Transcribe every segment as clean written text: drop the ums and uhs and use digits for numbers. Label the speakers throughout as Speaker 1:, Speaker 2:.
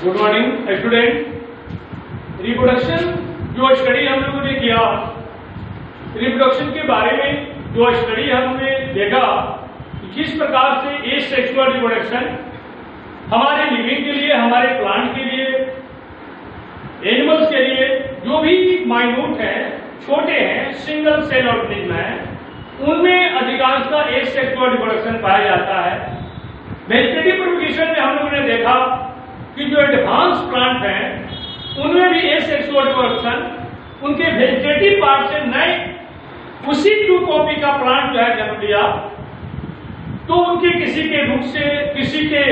Speaker 1: Good morning student. Reproduction जो study हम लोगों ने किया, रिप्रोडक्शन के बारे में जो स्टडी हमने देखा किस प्रकार से एसेक्सुअल रिप्रोडक्शन हमारे लिविंग के लिए, हमारे प्लांट के लिए, एनिमल्स के लिए जो भी माइन्यूट हैं, छोटे हैं, सिंगल सेल ऑर्गेनिज्म हैं, उनमें अधिकांशतः एसेक्सुअल रिप्रोडक्शन पाया जाता है। वेजिटेटिव प्रोपगेशन में हम लोगों ने देखा कि जो एडवांस प्लांट हैं उनमें भी एसेक्सुअल रिप्रोडक्शन, उनके वेजिटेटिव पार्ट से नए उसी ट्रू कॉपी का प्लांट जो है जन्म लिया, तो उनके किसी के रूट से, किसी के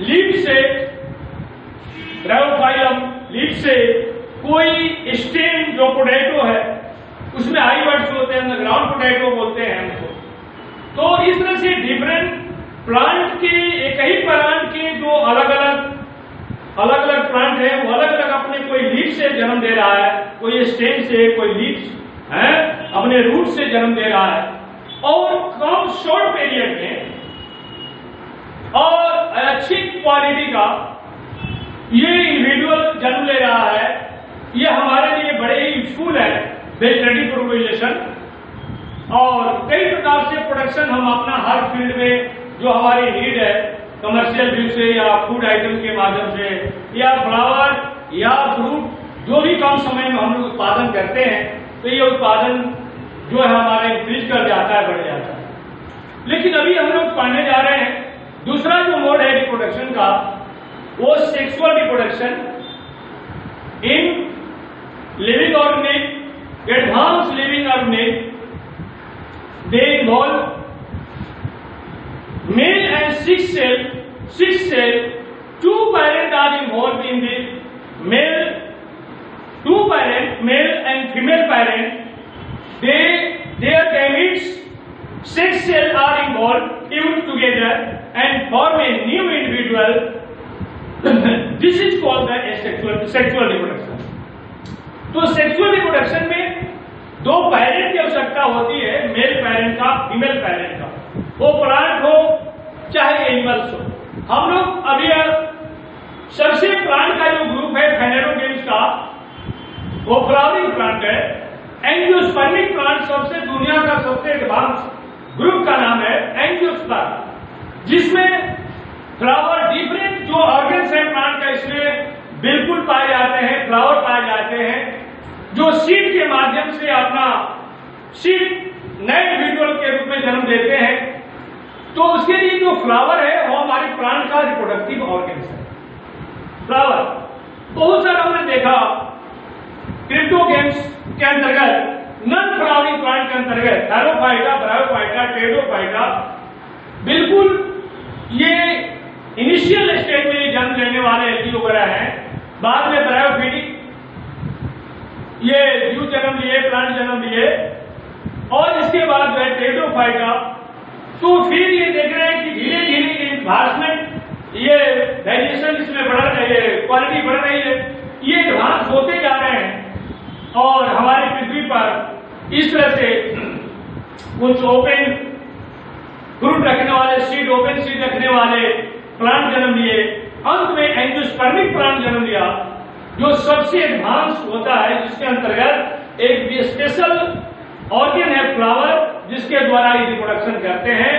Speaker 1: लीफ से, ब्रायोफाइलम लीफ से कोई स्टेम जो पोटैटो है उसमें हाई वर्ड्स होते हैं, ग्राउंड पोटैटो बोलते हैं हमको। तो इस तरह से डिफरेंट प्लांट के, एक ही प्लांट के जो अलग अलग प्लांट है वो अलग अलग अपने कोई लीफ से जन्म दे रहा है, कोई स्टेम से, कोई लीफ है अपने रूट से जन्म दे रहा है, और कम शॉर्ट पीरियड में और अच्छी क्वालिटी का ये इंडिविजुअल जन्म ले रहा है। ये हमारे लिए बड़े ही यूजफुल है वेजिटेटिव प्रोपगेशन। और कई प्रकार से प्रोडक्शन हम अपना हर फील्ड में जो हमारी नीड है, कमर्शियल व्यू से या फूड आइटम के माध्यम से या फ्लावर या फ्रूट, जो भी कम समय में हम लोग उत्पादन करते हैं, तो ये उत्पादन जो है हमारा इंक्रीज कर जाता है, बढ़ जाता है। लेकिन अभी हम लोग पढ़ने जा रहे हैं दूसरा जो मोड है रिप्रोडक्शन का, वो sexual reproduction in living organism, advance living organism. They involve male and six cell, two parents are involved in the male, two parent, male and female parent, their gametes, six cell are involved, fused together and form a new individual. This is called the sexual reproduction. तो sexual reproduction में दो parent की आवश्यकता होती है, male parent का, female parent का, वो प्लांट हो चाहे एनिमल्स हो। हम लोग अभी सबसे प्लांट का जो ग्रुप है फेनेरोगेम्स का, वो फ्लावरिंग प्लांट है। एंजियोस्पर्मिक प्लांट सबसे दुनिया का सबसे एडवांस ग्रुप का नाम है एंजियोस्पर्म, जिसमें फ्लावर डिफरेंट जो ऑर्गन्स है प्लांट का इसमें बिल्कुल पाए जाते हैं, फ्लावर पाए जाते हैं जो सीड के माध्यम से अपना सीड नए इंडिविजुअल के रूप में जन्म देते हैं। तो उसके लिए जो फ्लावर है वो हमारे प्लांट का रिप्रोडक्टिव ऑर्गन्स है। फ्लावर बहुत सारा हमने देखा क्रिप्टोगेम्स के अंतर्गत, नन फ्लावरिंग प्लांट के अंतर्गत थैलोफाइटा, ब्रायोफाइटा, टेडोफाइटा, बिल्कुल ये इनिशियल स्टेज में जन्म लेने वाले एल्गी वगैरह हैं। बाद में ब्रायोफिटिक ये जीव जन्म लिए, प्लांट जन्म लिए, और इसके बाद जो है टेडोफाइटा। तो फिर ये देख रहे हैं कि धीरे धीरे एडवांसमेंट, ये वेरिएशन इसमें बढ़ रही है, क्वालिटी बढ़ रही है, ये एडवांस होते जा रहे हैं। और हमारी पृथ्वी पर इस तरह से कुछ ओपन फ्रूट रखने वाले सीड, ओपन सीड रखने वाले प्लांट जन्म लिए। अंत में एंजियोस्पर्मिक प्लांट जन्म लिया जो सबसे एडवांस होता है, जिसके अंतर्गत एक स्पेशल ऑर्गन है फ्लावर, जिसके द्वारा ये रिप्रोडक्शन करते हैं।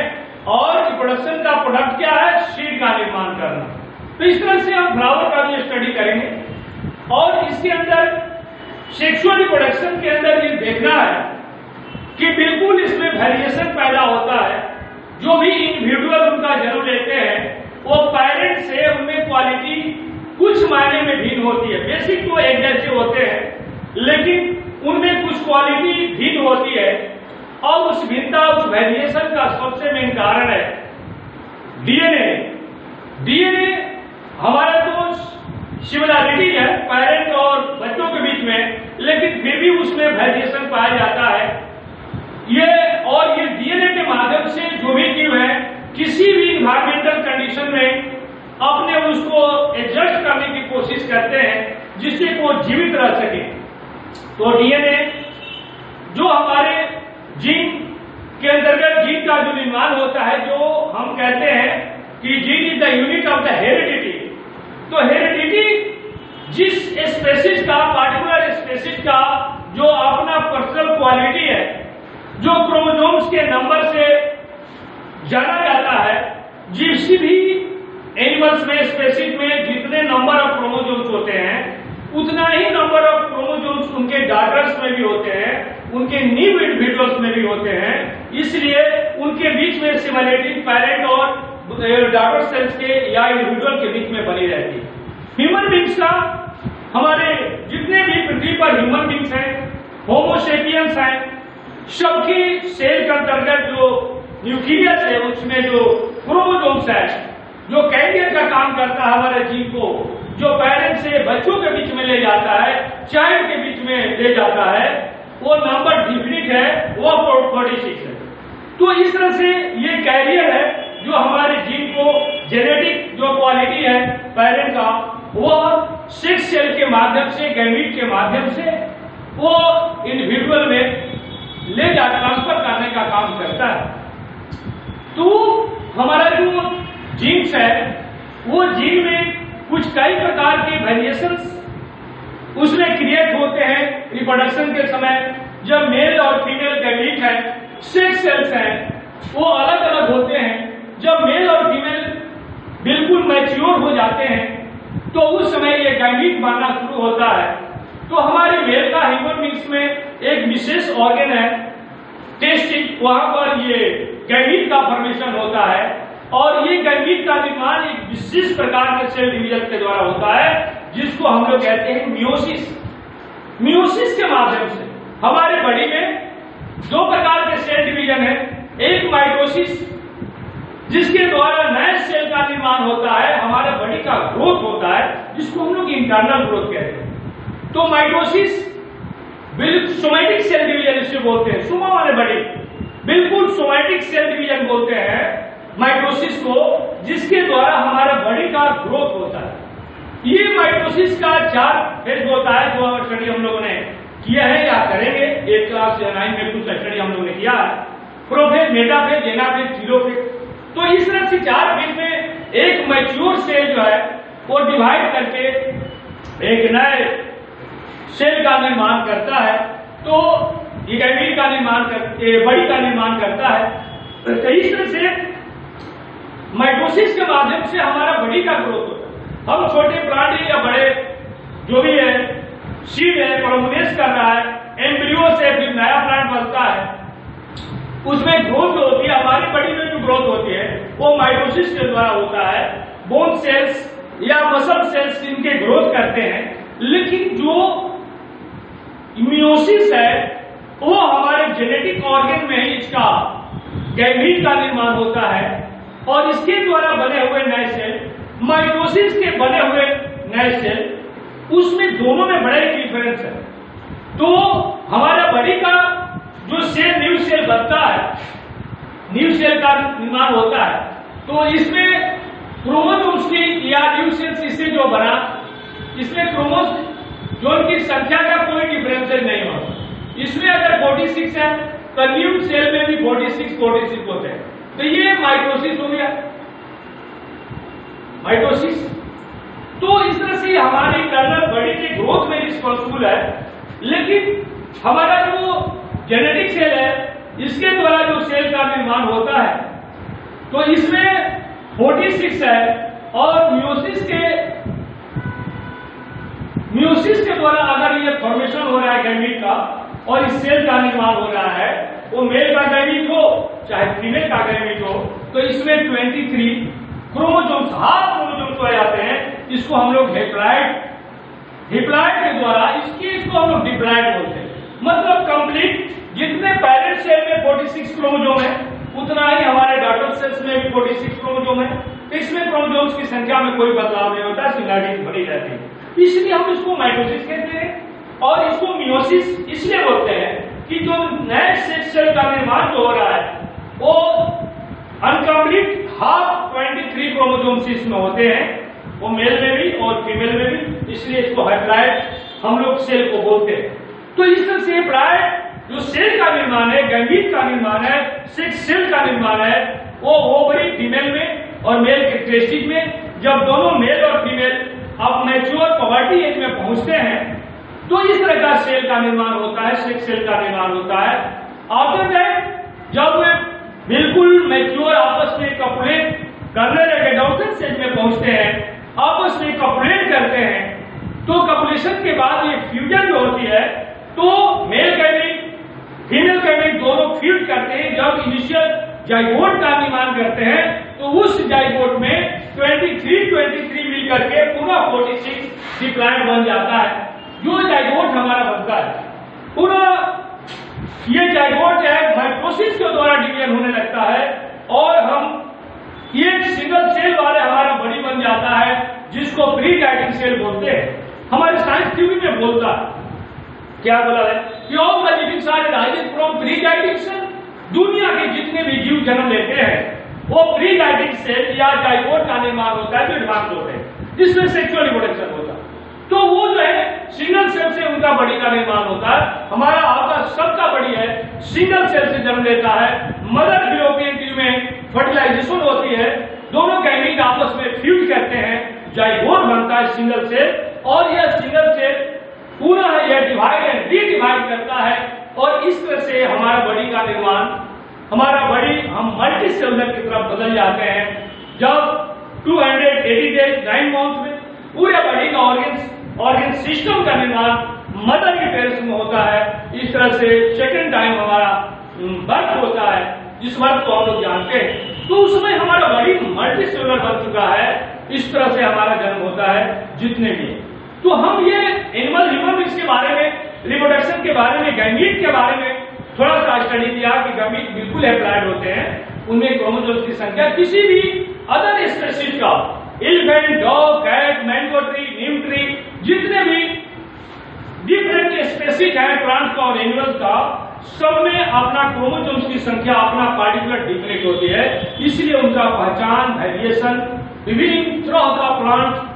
Speaker 1: और रिप्रोडक्शन का प्रोडक्ट क्या है? सीड का निर्माण करना। तो इस तरह से हम फ्लावर का भी स्टडी करेंगे। और इसके अंदर सेक्सुअल रिप्रोडक्शन के अंदर ये देखना है कि बिल्कुल इसमें वेरिएशन पैदा होता है। जो भी इंडिविजुअल उनका जन्म लेते हैं वो पेरेंट से उनमें क्वालिटी कुछ मायने में भिन्न होती है। बेसिक तो एक जैसे होते हैं, लेकिन उनमें कुछ क्वालिटी भिन्न होती है। और उस भिन्नता, उस वेरिएशन का सबसे मेन कारण है डीएनए। डीएनए हमारा तो सिमिलरिटी है पेरेंट और बच्चों के बीच में, लेकिन फिर भी उसमें वेरिएशन पाया जाता है। ये डीएनए के माध्यम से जो भी जीव है किसी भी इन्वायरमेंटल कंडीशन में अपने उसको एडजस्ट करने की कोशिश करते हैं जिससे वो जीवित रह सके। तो डीएनए जो हमारे जीन के अंतर्गत, जीन का जो निर्माण होता है, जो हम कहते हैं कि gene is the unit of the heredity, तो हेरिडिटी जिस स्पेसीज का, पार्टिकुलर स्पेसीज का जो अपना पर्सनल क्वालिटी है, जो क्रोमोसोम्स के नंबर से जाना जाता है, जिस भी एनिमल्स में, स्पेसीज में जितने नंबर ऑफ क्रोमोसोम्स होते हैं उतना ही नंबर ऑफ क्रोमोसोम्स उनके डॉटर्स में भी होते हैं, उनके न्यू इंडिविजुअल्स में भी होते हैं। इसलिए उनके बीच में सिमिलरिटी पेरेंट और डॉटर सेल्स के या इंडिविजुअल के बीच में बनी रहती है। ह्यूमन बींग्स का, हमारे जितने भी पृथ्वी पर ह्यूमन बींग्स हैं, होमोसेपियंस हैं, सबकी सेल के अंतर्गत जो न्यूक्लियस है उसमें जो क्रोमोसोम्स है, जो कैरियर का काम करता है हमारे जीन को, जो पेरेंट से बच्चों के बीच में ले जाता है, चाइल्ड के बीच में ले जाता है, वो नंबर डिफिनिट है, वो 46 है। तो इस तरह से ये कैरियर है जो हमारे जीन को, जेनेटिक जो क्वालिटी है पेरेंट का, वो सेक्स सेल के माध्यम से, गैमीट के माध्यम से वो इंडिविजुअल में ले जा ट्रांसफर करने का काम करता है। तो हमारा जो जीन्स है वो जीन में कुछ कई प्रकार के वेरिएशंस उसमें क्रिएट होते हैं रिप्रोडक्शन के समय। जब मेल और फीमेल गैमीट है, सेक्स सेल्स हैं, वो अलग अलग होते हैं। जब मेल और फीमेल बिल्कुल मैच्योर हो जाते हैं तो उस समय ये गैमीट बनना शुरू होता है। तो हमारे मेल का ह्यूमन बींग्स में एक विशेष ऑर्गन है टेस्टिस, वहां पर ये गैमीट का फॉर्मेशन होता है और ये गैमीट का निर्माण एक विशेष प्रकार के सेल डिवीजन के द्वारा होता है जिसको हम लोग कहते हैं मियोसिस। मियोसिस के माध्यम से हमारे बॉडी में दो प्रकार के सेल डिवीजन है, एक माइटोसिस जिसके द्वारा नए सेल का निर्माण होता है, हमारे बॉडी का ग्रोथ होता है जिसको हम लोग इंटरनल ग्रोथ कहते हैं। तो माइटोसिस बिल्कुल सोमैटिक सेल डिवीजन इसे बोलते हैं, सुमा वाले बॉडी बिल्कुल सोमैटिक सेल डिवीजन बोलते हैं माइटोसिस को, जिसके द्वारा हमारा बॉडी का ग्रोथ होता है। ये माइटोसिस का 4 फेज होता है जो स्टडी हम लोगों ने किया है या करेंगे। 1 क्लास 9 में कुछ स्टडी हम लोगों ने किया है, प्रोफेज, मेटाफेज, एनाफेज, जीरोफेज। तो इस तरह से 4 फेज में एक मैच्योर सेल जो है वो डिवाइड करके एक नए सेल का निर्माण करता है। तो ये गैमीट का निर्माण करके बॉडी का निर्माण करता है। तो इस तरह से माइटोसिस के माध्यम से हमारा बॉडी का ग्रोथ होता है। हम छोटे प्लांट या बड़े जो भी है, सीड है, प्रोमुनेस कर रहा है, एम्ब्रियो से फिर नया प्लांट बनता है, उसमें ग्रोथ होती है। हमारी बॉडी में जो ग्रोथ होती है वो माइटोसिस के द्वारा होता है। बोन सेल्स या मसल सेल्स इनके ग्रोथ करते हैं, लेकिन जो मियोसिस है वो हमारे जेनेटिक ऑर्गन में ही इसका गैमीट का निर्माण होता है और इसके द्वारा बने हुए नए सेल, माइटोसिस के बने हुए नए सेल, उसमें दोनों में बड़ा ही डिफरेंस है। तो हमारा बॉडी का जो सेल, न्यू सेल बनता है, न्यू सेल का निर्माण होता है, तो इसमें क्रोमोसोम्स की या न्यू सेल्स इससे जो बना, इसमें क्रोमोसोम की संख्या का कोई डिफरेंस नहीं होता। इसमें अगर 46 है तो न्यू सेल में भी 46 होते हैं। तो ये माइटोसिस हो गया, माइटोसिस। तो इस तरह से हमारी इंटरनल बॉडी के ग्रोथ में रिस्पॉन्सिबल है। लेकिन हमारा जो जेनेटिक सेल है इसके द्वारा जो सेल का निर्माण होता है तो इसमें 46 है और मियोसिस के द्वारा अगर ये फॉर्मेशन हो रहा है गैमीट का और इस सेल का निर्माण हो रहा है, वो मेल का गैमीट हो चाहे फीमेल का गैमीट हो, तो इसमें 23 क्रोमोसोम्स, हाफ क्रोमोसोम्स हो जाते हैं। इसको हम लोग हेप्लॉइड के द्वारा इसको हम लोग डिप्लॉइड बोलते हैं। मतलब कंप्लीट जितने पेरेंट सेल में 46 क्रोमोसोम है उतना ही हमारे डॉटर सेल्स में भी 46 क्रोमोसोम है। तो इसमें क्रोमोसोम्स की संख्या में कोई बदलाव नहीं होता, सिमिलरिटी बनी रहती है। इसलिए हम इसको माइटोसिस कहते हैं और इसको मियोसिस इसलिए बोलते हैं कि जो नए सेल का निर्माण जो हो रहा है वो अनकम्प्लीट हाफ 23 क्रोमोसोम्स इसमें होते हैं, वो मेल में भी और फीमेल में भी, इसलिए इसको हैप्लॉइड हम लोग सेल को बोलते हैं। तो इस तरह से हैप्लॉइड जो सेल का निर्माण है, गैमीट का निर्माण है, सेक्स सेल का निर्माण है, वो ओवरी फीमेल में और मेल के टेस्टिस में, जब दोनों मेल और फीमेल अब मैच्योर पवर्टी एज में पहुंचते हैं तो इस तरह का सेल का निर्माण होता है, सेक्स सेल का निर्माण होता है। आफ्टर दैट जब वे बिल्कुल मैच्योर आपस में कपुलेट करने लगे, एडोलसेंस स्टेज में पहुंचते हैं, आपस में कपुलेट करते हैं, तो कपुलेशन के बाद ये फ्यूजन जो होती है तो मेल गैमेट फीमेल गैमेट दोनों फ्यूज करते हैं। जब इनिशियल जाइगोट का निर्माण करते हैं तो उस जाइगोट में 23 मिल करके पूरा 46 डिप्लॉयड बन जाता है। जो जाइगोट हमारा बनता है पूरा ये जाइगोट है माइटोसिस के द्वारा डिवीजन होने लगता है और हम ये सिंगल सेल वाले हमारा बॉडी बन जाता है जिसको प्री गाइडिंग सेल बोलते हैं। हमारे साइंस थ्योरी में बोलता है, क्या बोला है कि all the living are rising from pre guiding cell. दुनिया के जितने भी जीव जन्म लेते हैं वो प्री गाइडिंग सेल या जाइगोट का निर्माण होता है जो एडवांस होते हैं जिसमें सेक्सुअल रिप्रोडक्शन होता है। तो वो जो है सिंगल सेल से उनका बॉडी का निर्माण होता है। हमारा आपका सबका बॉडी है सिंगल सेल से जन्म लेता है। मदर फिलोपियन ट्यूब में फर्टिलाइजेशन होती है, दोनों गैमीट आपस में फ्यूज करते हैं, जाइगोट बनता है सिंगल सेल और यह सिंगल सेल पूरा है यह डिवाइड एंड रीडिवाइड करता है और इस तरह से हमारा बॉडी का निर्माण, हमारा बॉडी हम मल्टी सेलुलर की तरफ बदल जाते हैं। जब 280 डेज 9 मंथ में पूरे बॉडी का ऑर्गन सिस्टम का निर्माण मदर के पेरिस में होता है। इस तरह से सेकंड टाइम हमारा बर्थ होता है, जिस बर्थ को हम लोग जानते हैं। तो उसमें हमारा बॉडी मल्टी सेलुलर बन चुका है। इस तरह से हमारा जन्म होता है जितने भी। तो हम ये एनिमल ह्यूमन बीइंग्स के बारे में, रिप्रोडक्शन के बारे में, गैमीट के बारे में थोड़ा सा स्टडी किया कि गैमीट बिल्कुल हैप्लॉइड होते हैं, उनमें क्रोमोसोम्स की संख्या किसी भी अदर स्पीशीज का, elephant, dog, cat, mango tree, neem tree, जितने भी डिफरेंट स्पीशीज हैं प्लांट्स का और एनिमल्स का, सब में अपना क्रोमोसोम्स की संख्या अपना पार्टिकुलर डिफरेंट होती है। इसलिए उनका पहचान, वेरिएशन विभिन्न तरह का प्लांट,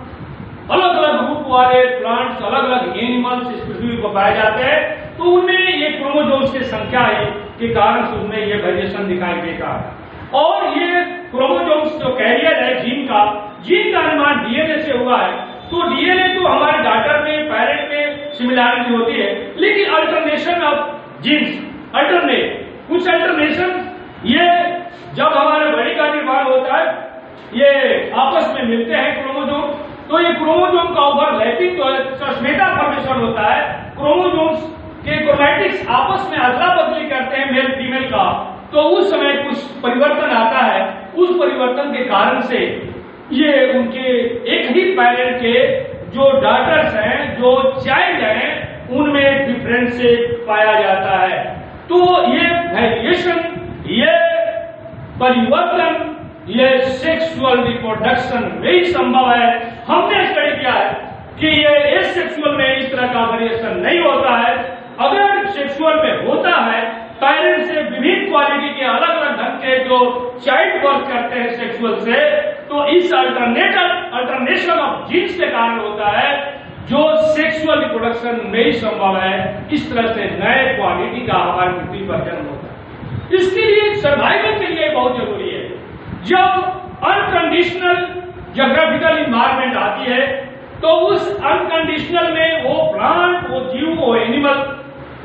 Speaker 1: अलग अलग ग्रुप वाले प्लांट्स, अलग अलग एनिमल्स इस पृथ्वी पर पाए जाते हैं। तो उनमें ये क्रोमोसोम्स की संख्या है के कारण से उनमें ये वेरिएशन दिखाई देता है। और ये क्रोमोसोम्स जो कैरियर है जीन का निर्माण डीएनए से हुआ है। तो डीएनए तो हमारे डॉटर में, पेरेंट में सिमिलैरिटी होती है, लेकिन अल्टरनेशन ऑफ जीन्स, कुछ अल्टरनेशन ये जब हमारे बॉडी का निर्माण होता है ये आपस में मिलते हैं क्रोमोसोम, तो ये क्रोमोसोम का ओवरलैपिंग सस्मेटा फॉर्मेशन होता है। क्रोमोसोम्स के क्रोमैटिक्स आपस में अदला बदली करते हैं मेल फीमेल का, तो उस समय कुछ परिवर्तन आता है। उस परिवर्तन के कारण से ये उनके एक ही पेरेंट के जो डॉटर्स हैं, जो चाइल्ड हैं, उनमें डिफरेंशिएट पाया जाता है। तो ये वेरिएशन, ये परिवर्तन, ये सेक्सुअल रिप्रोडक्शन में ही संभव है। हमने स्टडी किया है कि ये एसेक्सुअल में इस तरह का वेरिएशन नहीं होता है। अगर सेक्सुअल में होता है, पेरेंट से विभिन्न क्वालिटी के अलग अलग ढंग के जो चाइल्ड बर्थ करते हैं सेक्सुअल से, तो इस अल्टरनेशन ऑफ जीन्स के कारण होता है जो सेक्सुअल रिप्रोडक्शन में ही संभव है। इस तरह से नए क्वालिटी का हमारी पृथ्वी पर जन्म होता है। इसके लिए सर्वाइवल के लिए बहुत जरूरी है। जब अनकंडीशनल ज्योग्राफिकल इन्वायरमेंट आती है तो उस अनकंडीशनल में वो प्लांट, वो जीव, वो एनिमल,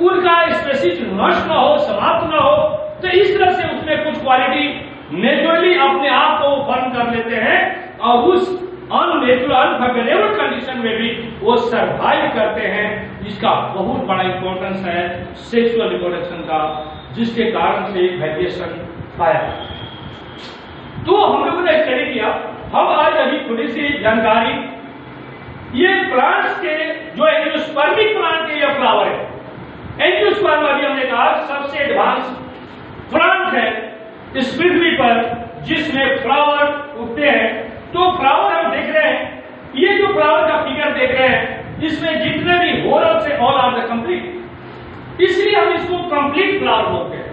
Speaker 1: उनका स्पीशीज नष्ट न हो, समाप्त न हो। तो इस तरह से उसमें कुछ क्वालिटी नेचुरली अपने आप को बंद कर लेते हैं और उस अननेचुरल अनफेवरेबल कंडीशन में भी वो सर्वाइव करते हैं। इसका बहुत बड़ा इंपॉर्टेंस है सेक्सुअल रिप्रोडक्शन का, जिसके कारण से वेरिएशन पाया। तो हम लोगों ने स्टडी किया। हम आज अभी थोड़ी सी जानकारी, ये प्लांट्स के जो एंजियोस्पर्मिक प्लांट के ये फ्लावर है। एंजियोस्पर्म अभी हमने कहा सबसे एडवांस प्लांट है इस पृथ्वी पर जिसमें फ्लावर उगते हैं। तो फ्लावर हम देख रहे हैं, ये जो फ्लावर का फिगर देख रहे हैं, इसमें जितने भी होरल से ऑल आर द कंप्लीट, इसलिए हम इसको कंप्लीट फ्लावर बोलते हैं।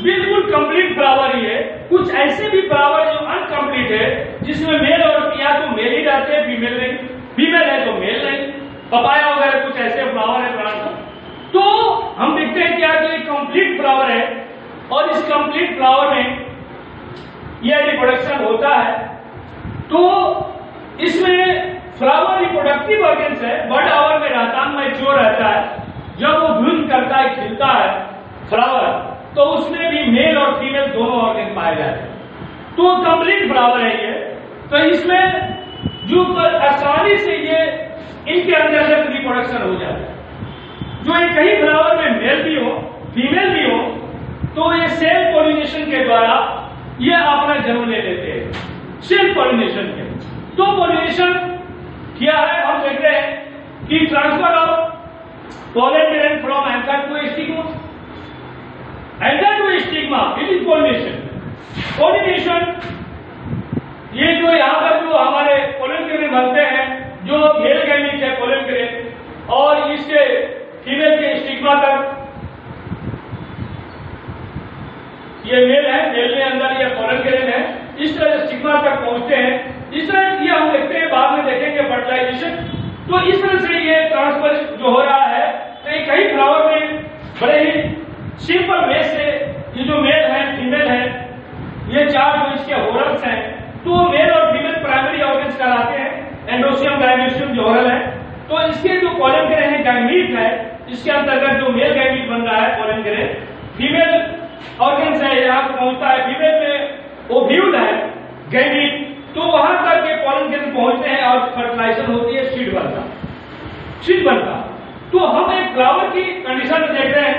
Speaker 1: बिल्कुल कंप्लीट फ्लावर ही है। कुछ ऐसे भी फ्लावर जो अनकंप्लीट है, जिसमें मेल और या तो मेल ही रहते हैं, फीमेल नहीं, फीमेल है तो मेल नहीं। पपाया वगैरह कुछ ऐसे फ्लावर है प्लांट। तो हम देखते हैं क्या कि कंप्लीट फ्लावर है और इस कंप्लीट फ्लावर में यह रिप्रोडक्शन होता है। तो इसमें फ्लावर रिप्रोडक्टिव ऑर्गन्स है, बर्ड आवर में रहता है, मैच्योर रहता है। जब वो ब्लूम करता है, खिलता है फ्लावर, तो उसमें भी मेल और फीमेल दोनों ऑर्गन पाए जाते हैं। तो कंप्लीट फ्लावर है ये। तो इसमें जो आसानी से ये इनके अंदर से रिप्रोडक्शन हो जाता है। जो एक ही फ्लावर में मेल भी हो फीमेल भी हो, तो ये सेल्फ पॉलिनेशन के द्वारा ये अपना जन्म ले लेते हैं, सेल्फ पॉलिनेशन के। तो पॉलिनेशन क्या है, हम देख रहे हैं कि transfer of pollen grain from anther to stigma, anther to stigma, it is pollination. Pollination ये जो यहाँ पर जो हमारे पोलन ग्रेन बनते हैं, जो मेल गैमीट है पोलन ग्रेन, और इससे फीमेल के स्टिग्मा तक, ये मेल है, मेल में अंदर ये पोलन ग्रेन है, इस तरह स्टिग्मा तक पहुंचते हैं। इस तरह ये हम देखते हैं, बाद में देखेंगे फर्टिलाइजेशन। तो इस तरह से ये ट्रांसफर जो हो रहा है, एक ही फ्लावर में बड़े ही सिंपल वे से ये जो मेल है फीमेल है, ये चार जो इसके होरल्स हैं, तो मेल और फीमेल प्राइमरी ऑर्गन्स कहलाते हैं। एंडोसियम गायनेशियम जो होरल है, तो इसके जो पोलन ग्रेन है गैमीट है, इसके अंतर्गत जो मेल गैमीट बन रहा है पोलन ग्रेन, फीमेल ऑर्गन्स है यहाँ पहुंचता है, फीमेल में ओव्यूल है गैमीट, तो वहां तक ये पोलन ग्रेन पहुंचते हैं और फर्टिलाइजेशन होती है, सीड बनता। तो हम एक फ्लावर की कंडीशन में देख रहे हैं,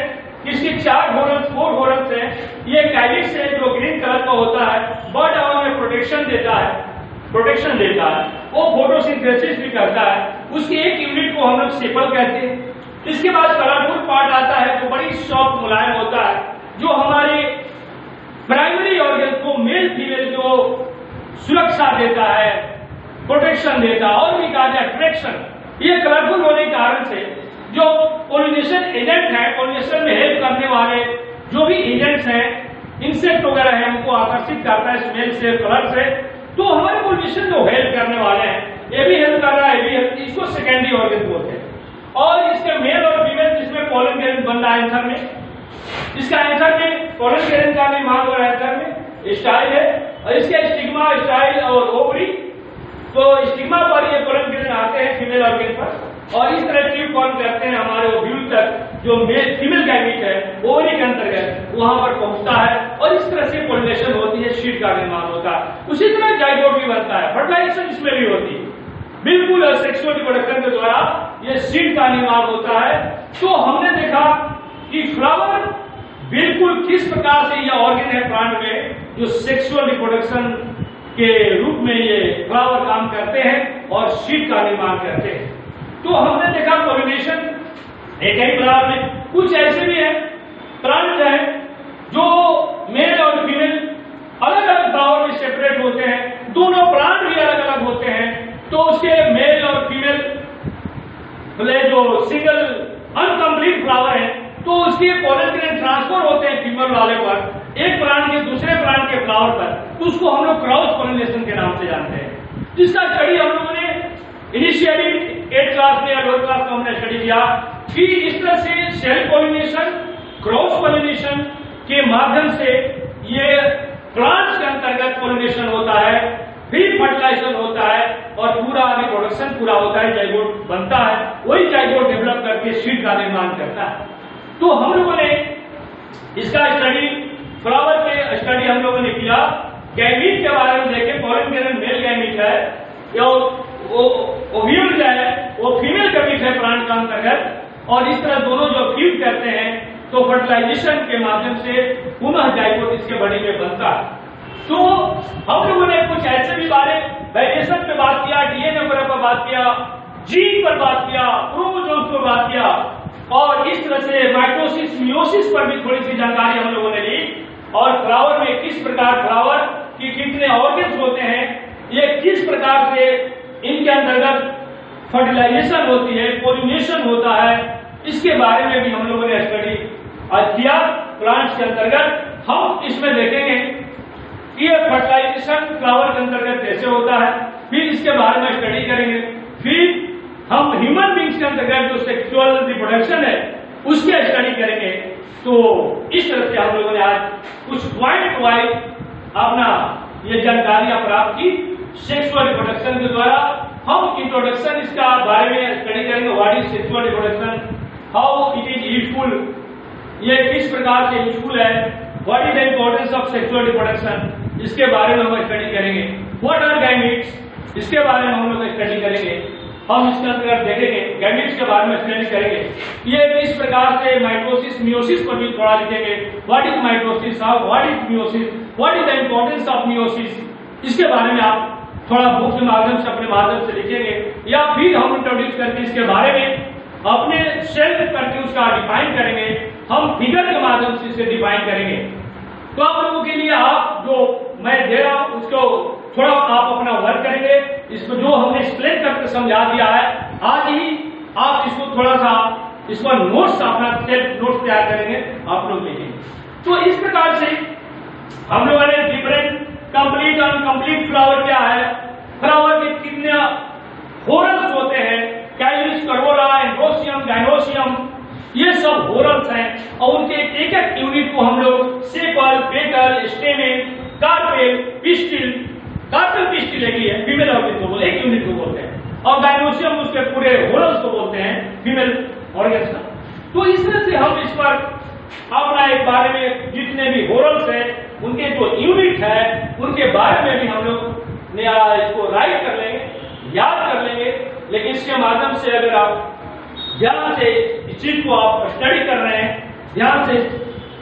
Speaker 1: इसके चार होरल्स, 4 होरल्स हैं। ये कैलिक्स है जो ग्रीन कलर का होता है, बर्ड आवर में प्रोटेक्शन देता है, वो फोटोसिंथेसिस भी करता है। उसकी एक यूनिट को हम लोग सेपल कहते हैं। इसके बाद कलरफुल पार्ट आता है जो बड़ी सॉफ्ट मुलायम होता है, जो हमारे प्राइमरी ऑर्गन को मेल फीमेल जो सुरक्षा देता है, प्रोटेक्शन देता है, और भी कहा जाए अट्रैक्शन। ये कलरफुल होने के कारण से जो पोलिनेशन एजेंट है, पोलिनेशन में हेल्प करने वाले जो भी एजेंट्स हैं, इंसेक्ट वगैरह है, उनको आकर्षित करता है स्मेल से, कलर से। तो हमारे पोलिनेशन जो हेल्प करने वाले हैं, ये भी हेल्प कर रहा है, ये भी हेल्प, इसको सेकेंडरी ऑर्गन बोलते हैं। और इसके मेल और फीमेल जिसमें पोलन ग्रेन बन रहा है एंथर में, इसका एंथर में पोलन ग्रेन का निर्माण हो रहा है, एंथर में स्टाइल है, और इसके स्टिग्मा, स्टाइल और ओवरी, तो स्टिग्मा पर ये पोलन ग्रेन आते हैं फीमेल ऑर्गन पर, और इस तरह ट्यूब फॉर्म करते हैं हमारे ओव्यूल तक, जो मेल फीमेल गैमीट है ओवरी के अंतर्गत वहां पर पहुंचता है, और इस तरह से पोलिनेशन होती है, सीड का निर्माण होता है। उसी तरह जाइगोट भी बनता है, फर्टिलाइजेशन इसमें भी होती है, बिल्कुल सेक्सुअल रिप्रोडक्शन के द्वारा ये सीड का निर्माण होता है। तो हमने देखा कि फ्लावर बिल्कुल किस प्रकार से यह ऑर्गन है प्लांट में, जो सेक्सुअल रिप्रोडक्शन के रूप में ये फ्लावर काम करते हैं और सीड का निर्माण करते हैं। तो हमने देखा पोलिनेशन एक ही फ्लावर में। कुछ ऐसे भी है प्लांट है जो मेल और फीमेल अलग अलग फ्लावर में सेपरेट होते हैं, दोनों प्लांट भी अलग अलग होते हैं, तो उसके मेल और फीमेल जो सिंगल अनकंप्लीट फ्लावर है, तो उसके पोलन ग्रेन ट्रांसफर होते हैं फीमेल वाले पर, एक प्लांट के दूसरे प्लांट के फ्लावर पर, तो उसको हम लोग क्रॉस पोलिनेशन के नाम से जानते हैं। जिसका स्टडी हम लोगों ने इनिशियली 8th क्लास में या 12th क्लास में हमने स्टडी किया कि इस तरह से सेल्फ पोलिनेशन, क्रॉस पोलिनेशन के माध्यम से ये प्लांट्स के अंतर्गत पोलिनेशन होता है, फिर फर्टिलाइजेशन होता है, और पूरा रिप्रोडक्शन पूरा होता है, जाइगोट बनता है, वही जाइगोट डेवलप करके सीड का निर्माण करता है। तो हम लोगों ने इसका स्टडी, फ्लावर पे स्टडी हम लोगों ने किया, गैमीट के बारे में देखे, पोलन ग्रेन मेल गैमीट है, ओव्यूल जो है वो फीमेल गैमीट है प्लांट का अंतर्गत, और इस तरह दोनों जो फ्यूज करते हैं, तो फर्टिलाइजेशन के माध्यम से पुनः जाइगोट इसके बॉडी में बनता है। तो हम लोगों ने कुछ ऐसे भी बारे वेरिएशन पे बात किया, डीएनए पर बात किया, जीन पर बात किया, क्रोमोसोम्स पर बात किया, और इस तरह से माइटोसिस, मियोसिस पर भी थोड़ी सी जानकारी हम लोगों ने ली, और फ्लावर में किस प्रकार फ्लावर की कितने ऑर्गन्स होते हैं, ये किस प्रकार से इनके अंतर्गत फर्टिलाइजेशन होती है, पोलिनेशन होता है, इसके बारे में भी हम लोगों ने स्टडी किया प्लांट्स के अंतर्गत। हम इसमें देखेंगे कि ये फर्टिलाइजेशन फ्लावर के अंतर्गत कैसे होता है, फिर इसके बारे में स्टडी करेंगे, फिर हम ह्यूमन बींग्स के अंतर्गत जो सेक्सुअल रिप्रोडक्शन है उसके स्टडी करेंगे। तो इस तरह से हम लोगों ने आज कुछ पॉइंट वाइज अपना ये जानकारियां प्राप्त की सेक्सुअल रिप्रोडक्शन के द्वारा, हम इंट्रोडक्शन इसका बारे में स्टडी करेंगे। What is sexual reproduction, how it is useful, ये किस प्रकार से यूजफुल है, what is the importance of sexual reproduction, इसके बारे में हम स्टडी करेंगे। व्हाट आर गैमीट्स, इसके बारे में हम लोग स्टडी करेंगे। हम इसके अंदर देखेंगे गैमीट्स के बारे में स्टडी करेंगे, ये किस प्रकार से माइटोसिस मियोसिस पर भी थोड़ा लिखेंगे। What is mitosis, what is meiosis, what is the importance of meiosis, इसके बारे में आप थोड़ा बुक के माध्यम से अपने माध्यम से लिखेंगे। या फिर हम इंट्रोड्यूस करके इसके बारे में अपने सेल्फ करके उसका डिफाइन करेंगे, हम फिगर के माध्यम से इसे डिफाइन करेंगे। तो आप लोगों के लिए आप जो मैं दे रहा हूं उसको थोड़ा आप अपना वर्क करेंगे, इसको जो हमने एक्सप्लेन करके समझा दिया है आज ही आप इसको थोड़ा सा इस पर नोट्स अपना सेल्फ नोट्स तैयार करेंगे, आप लोग लिखेंगे। तो इस प्रकार से हम लोगों ने डिफरेंट कंप्लीट और अनकंप्लीट फ्लावर क्या है, फ्लावर के कितने होरल्स होते हैं, कैलिस, करोला, एंड्रोसियम, गाइनोसियम, ये सब होरल्स हैं और उनके एक एक यूनिट को हम लोग sepal, petal, stamen, carpel, pistil, carpel pistil है फीमेल ऑर्गन को बोलते हैं, एक यूनिट को बोलते हैं, और गाइनोसियम उसके पूरे होरल्स को बोलते हैं फीमेल ऑर्गन्स का। तो इस तरह से हम इस पर अपना एक बारे में जितने भी होरल्स हैं उनके जो यूनिट है उनके बारे में भी हम लोग इसको राइट कर लेंगे, याद कर लेंगे। लेकिन इसके माध्यम से अगर आप ध्यान से इस चीज को आप स्टडी कर रहे हैं, ध्यान से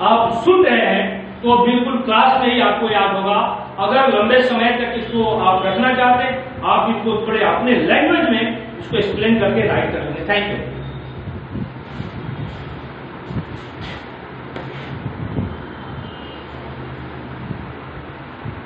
Speaker 1: आप सुन रहे हैं, तो बिल्कुल क्लास में ही आपको याद होगा। अगर लंबे समय तक इसको आप रखना चाहते हैं, आप इसको थोड़े अपने लैंग्वेज में इसको एक्सप्लेन करके राइट कर लेंगे। Thank you.